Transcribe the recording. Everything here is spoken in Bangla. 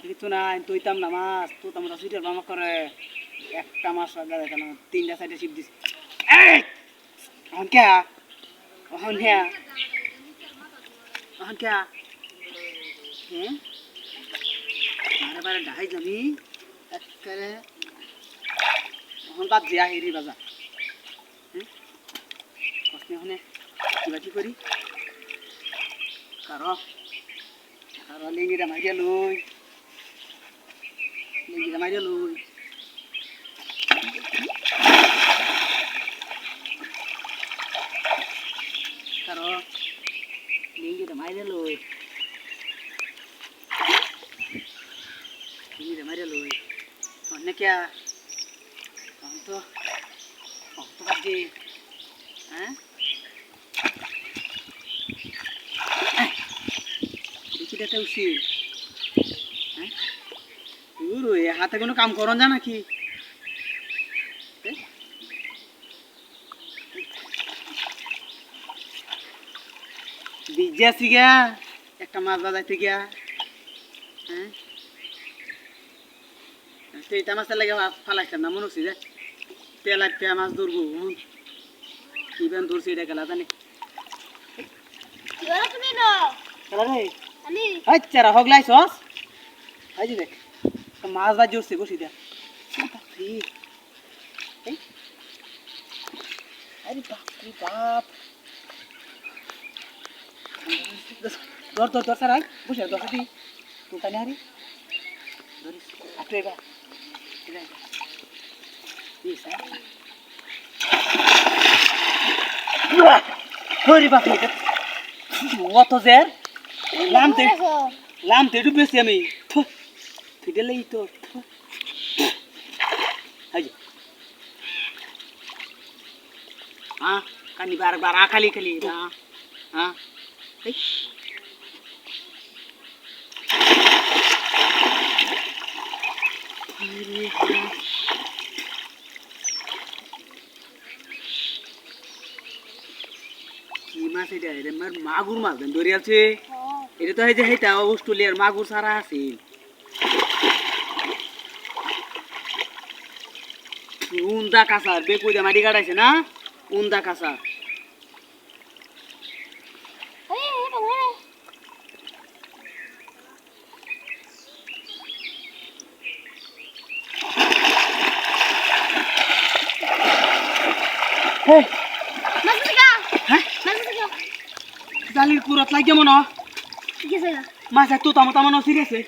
কিছু নাই তুইতাম না মাছ তো তোমরা সুইটার মামা করে একটা মাছ রাখা দেখেন তিনটা সাইডে শিপ দিস এখন কে এখন হ্যাঁ এখন কে হ্যাঁ বারে বারে ঢাই যাবি একেবারে এখন বাদ দিয়া হেরি বাজার হ্যাঁ কষ্ট ওখানে কিবা কি করি কারো কারো লেঙ্গিটা মারিয়া লই লেঙ্গিটা মারিয়া লই কারো লেঙ্গিটা মারিয়া লই লেঙ্গিটা মারিয়া লই অন্য কে তো বাদ হ্যাঁ দেখি দেখা উচিত হ্যাঁ হাতে কোনো কাম করন যা নাকি বিজে আছি গিয়া একটা মাছ বাজাইতে গিয়া হ্যাঁ এটা মাছের লাগে ফালাইতাম না মনে হচ্ছে যে তেলার পেয়া মাছ ধরবো কি বেন ধরছি এটা গেলা জানি চারা হগলাই সস হাই দেখ মাছ বাজ জোরছে বসি দেখ আরে বাপরে বাপ ধর ধর ধর সারাই বসে ধর দি তুই কানে হারি ধরিস আটু এবা হরি বাপ অত জের লামতে ডুবেছি আমি ফিটে লেই তো হ্যাঁ কানি বারবার খালি খালি হ্যাঁ কি মাছ এটা মাগুর মাছ ধরে আছে এটা তো যে হেটা অস্ট্রেলিয়ার মাগুর সারা আছে উন্দা কাঁচার বেকুই দিয়ে মাটি কাটাইছে না উন্দা কাঁচা জালির পুরত লাগে মনে মাছ তো তামো তামানো সিরিয়াসে